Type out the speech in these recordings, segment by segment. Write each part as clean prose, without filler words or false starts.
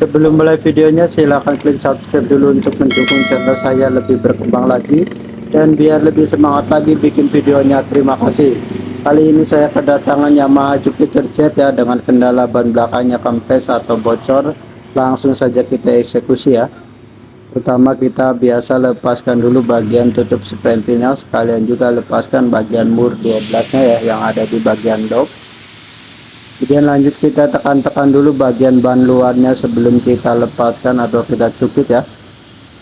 Sebelum mulai videonya, silahkan klik subscribe dulu untuk mendukung channel saya lebih berkembang lagi dan biar lebih semangat lagi bikin videonya. Terima kasih. Kali ini saya kedatangan Yamaha Jupiter Z ya, dengan kendala ban belakangnya kempes atau bocor. Langsung saja kita eksekusi ya. Pertama kita biasa lepaskan dulu bagian tutup spentinya, sekalian juga lepaskan bagian mur 12 nya ya, yang ada di bagian dop. Kemudian lanjut kita tekan-tekan dulu bagian ban luarnya sebelum kita lepaskan atau kita cukit ya.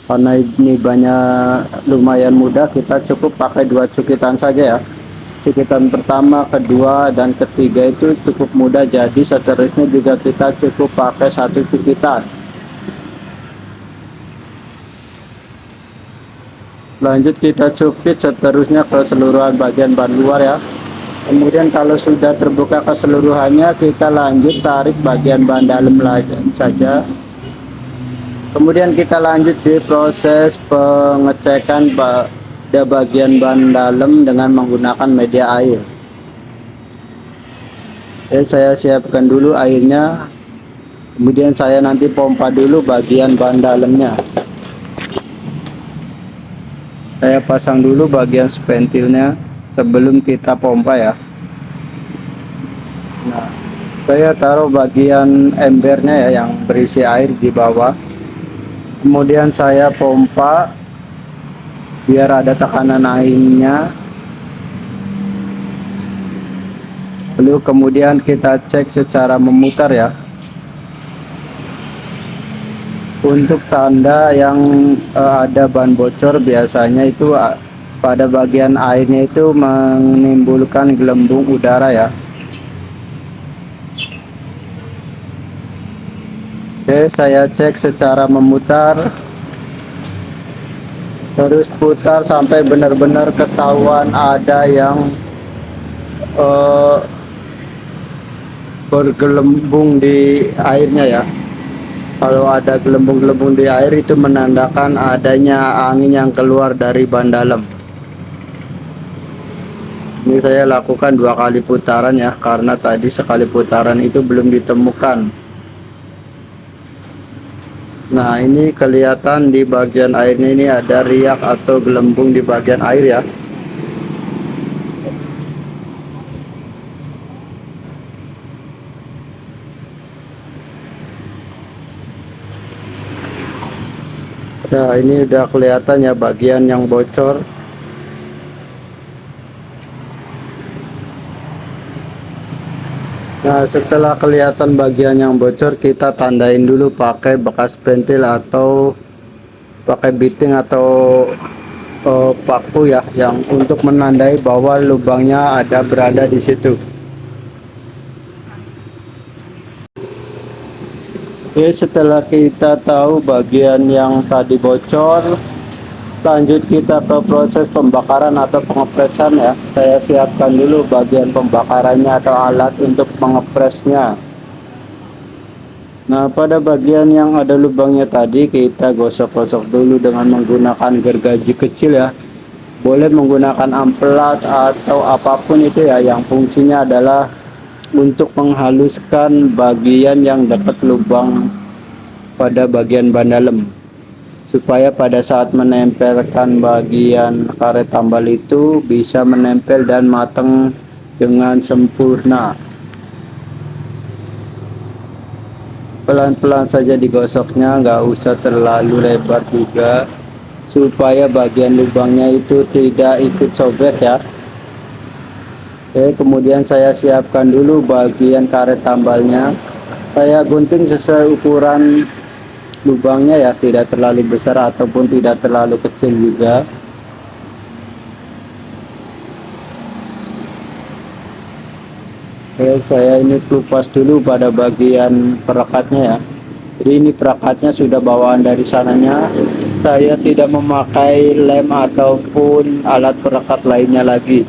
Karena ini banyak lumayan mudah, kita cukup pakai 2 cukitan saja ya. Cukitan pertama, kedua, dan ketiga itu cukup mudah, jadi seterusnya juga kita cukup pakai 1 cukitan. Lanjut kita cukit seterusnya ke seluruhan bagian ban luar ya. Kemudian kalau sudah terbuka keseluruhannya, kita lanjut tarik bagian ban dalam saja. Kemudian kita lanjut di proses pengecekan pada bagian ban dalam dengan menggunakan media air. Oke, saya siapkan dulu airnya. Kemudian saya nanti pompa dulu bagian ban dalamnya. Saya pasang dulu bagian spentilnya sebelum kita pompa ya. Nah, saya taruh bagian embernya ya, yang berisi air di bawah. Kemudian saya pompa biar ada tekanan airnya. Lalu kemudian kita cek secara memutar ya. Untuk tanda yang ada ban bocor, biasanya itu pada bagian airnya itu menimbulkan gelembung udara ya. Oke, saya cek secara memutar, terus putar sampai benar-benar ketahuan ada yang bergelembung di airnya ya. Kalau ada gelembung-gelembung di air, itu menandakan adanya angin yang keluar dari ban dalam. Ini saya lakukan 2 kali putaran ya, karena tadi sekali putaran itu belum ditemukan. Nah, ini kelihatan di bagian airnya ini ada riak atau gelembung di bagian air ya. Nah, ini udah kelihatan ya bagian yang bocor. Nah, setelah kelihatan bagian yang bocor, kita tandain dulu pakai bekas pentil atau pakai biting atau paku ya, yang untuk menandai bahwa lubangnya ada berada di situ. Oke, setelah kita tahu bagian yang tadi bocor, lanjut kita ke proses pembakaran atau pengepresan ya. Saya siapkan dulu bagian pembakarannya atau alat untuk mengepresnya. Nah, pada bagian yang ada lubangnya tadi, kita gosok-gosok dulu dengan menggunakan gergaji kecil ya. Boleh menggunakan amplas atau apapun itu ya, yang fungsinya adalah untuk menghaluskan bagian yang dekat lubang pada bagian ban dalam, supaya pada saat menempelkan bagian karet tambal itu bisa menempel dan matang dengan sempurna. Pelan-pelan saja digosoknya, nggak usah terlalu lebar juga, supaya bagian lubangnya itu tidak ikut sobek ya. Oke, kemudian saya siapkan dulu bagian karet tambalnya. Saya gunting sesuai ukuran lubangnya ya, tidak terlalu besar ataupun tidak terlalu kecil juga. Oke, saya ini kupas dulu pada bagian perekatnya ya. Jadi ini perekatnya sudah bawaan dari sananya. Saya tidak memakai lem ataupun alat perekat lainnya lagi.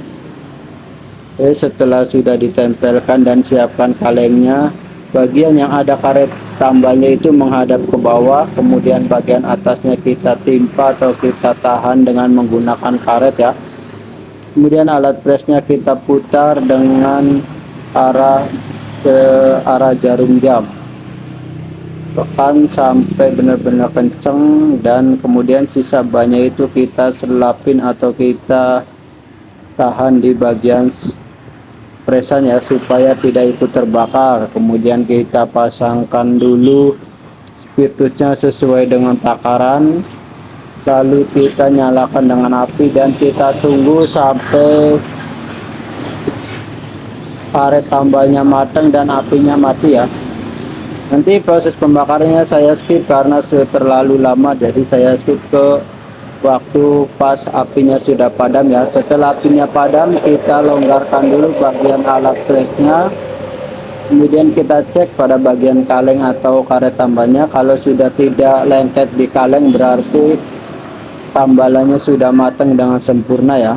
Oke, setelah sudah ditempelkan dan siapkan kalengnya, bagian yang ada karet tambalnya itu menghadap ke bawah, kemudian bagian atasnya kita timpa atau kita tahan dengan menggunakan karet ya. Kemudian alat presnya kita putar dengan arah jarum jam. tekan sampai benar-benar kenceng, dan kemudian sisa bannya itu kita selapin atau kita tahan di bagian presan ya, supaya tidak ikut terbakar. Kemudian kita pasangkan dulu spiritusnya sesuai dengan takaran, lalu kita nyalakan dengan api dan kita tunggu sampai karet tambalnya matang dan apinya mati ya. Nanti proses pembakarannya saya skip karena sudah terlalu lama, jadi saya skip ke waktu pas apinya sudah padam ya. Setelah apinya padam, kita longgarkan dulu bagian alat flashnya, kemudian kita cek pada bagian kaleng atau karet tambalnya. Kalau sudah tidak lengket di kaleng, berarti tambalannya sudah matang dengan sempurna ya.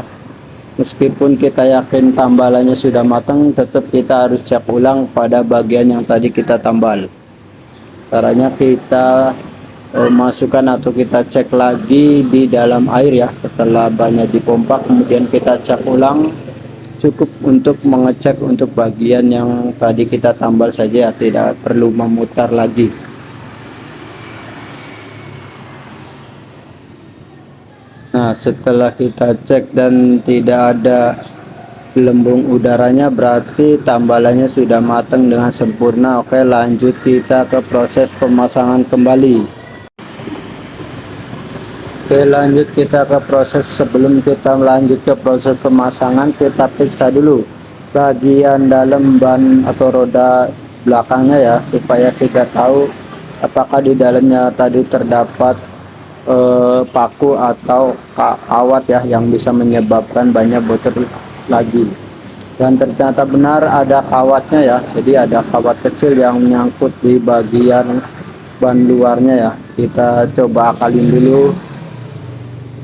Meskipun kita yakin tambalannya sudah matang, tetap kita harus cek ulang pada bagian yang tadi kita tambal. Caranya kita masukkan atau kita cek lagi di dalam air ya. Setelah banyak dipompa, kemudian kita cek ulang. Cukup untuk mengecek untuk bagian yang tadi kita tambal saja ya, tidak perlu memutar lagi. Nah, setelah kita cek dan tidak ada gelembung udaranya, berarti tambalannya sudah matang dengan sempurna. Oke, lanjut kita ke proses pemasangan kembali. Oke, lanjut kita ke proses. Sebelum kita lanjut ke proses pemasangan, kita periksa dulu bagian dalam ban atau roda belakangnya ya, supaya kita tahu apakah di dalamnya tadi terdapat paku atau kawat ya, yang bisa menyebabkan banyak bocor lagi. Dan ternyata benar ada kawatnya ya, jadi ada kawat kecil yang menyangkut di bagian ban luarnya ya. Kita coba akalin dulu,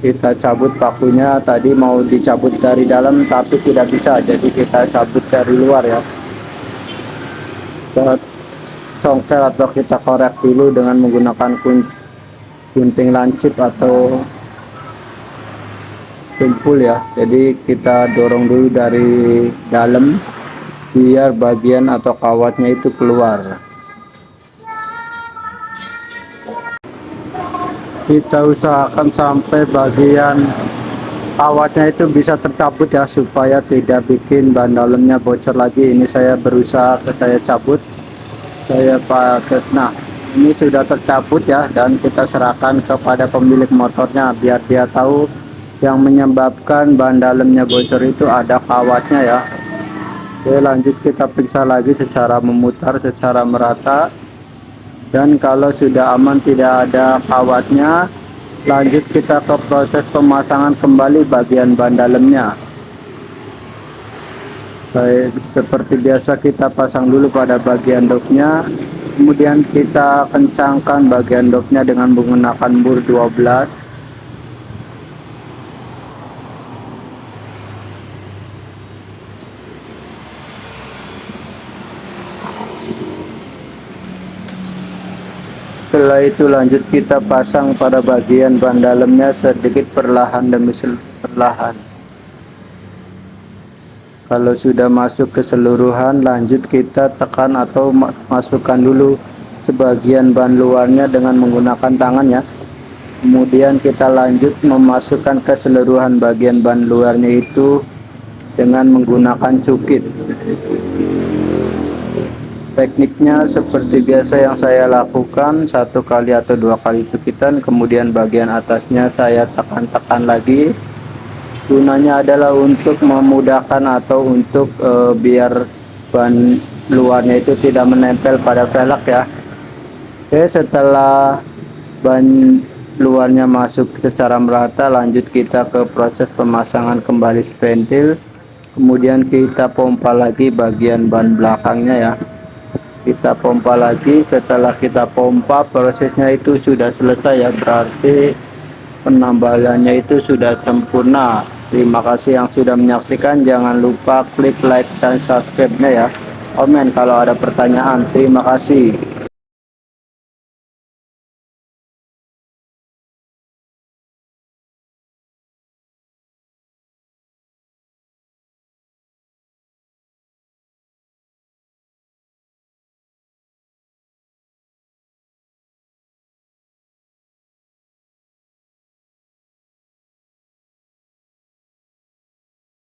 kita cabut pakunya. Tadi mau dicabut dari dalam tapi tidak bisa, jadi kita cabut dari luar ya. Kita congkel atau kita korek dulu dengan menggunakan gunting lancip atau tumpul ya. Jadi kita dorong dulu dari dalam biar bagian atau kawatnya itu keluar. Kita usahakan sampai bagian kawatnya itu bisa tercabut ya, supaya tidak bikin ban dalamnya bocor lagi. Ini saya berusaha saya cabut, saya pakai. Nah, ini sudah tercabut ya, dan kita serahkan kepada pemilik motornya biar dia tahu yang menyebabkan ban dalamnya bocor itu ada kawatnya ya. Oke, lanjut kita periksa lagi secara memutar, secara merata. Dan kalau sudah aman, tidak ada kawatnya, lanjut kita ke proses pemasangan kembali bagian ban dalamnya. Baik, seperti biasa kita pasang dulu pada bagian doknya, kemudian kita kencangkan bagian doknya dengan menggunakan bur 12. Setelah itu lanjut kita pasang pada bagian ban dalamnya sedikit perlahan demi perlahan. Kalau sudah masuk keseluruhan, lanjut kita tekan atau masukkan dulu sebagian ban luarnya dengan menggunakan tangan ya. Kemudian kita lanjut memasukkan keseluruhan bagian ban luarnya itu dengan menggunakan cukit. Tekniknya seperti biasa yang saya lakukan, 1 kali atau 2 kali cukitan, kemudian bagian atasnya saya tekan-tekan lagi. Gunanya adalah untuk memudahkan atau untuk biar ban luarnya itu tidak menempel pada velg ya. Oke, setelah ban luarnya masuk secara merata, lanjut kita ke proses pemasangan kembali ventil. Kemudian kita pompa lagi bagian ban belakangnya ya. Kita pompa lagi. Setelah kita pompa, prosesnya itu sudah selesai ya, berarti penambalannya itu sudah sempurna. Terima kasih yang sudah menyaksikan. Jangan lupa klik like dan subscribe-nya ya. Komen kalau ada pertanyaan. Terima kasih.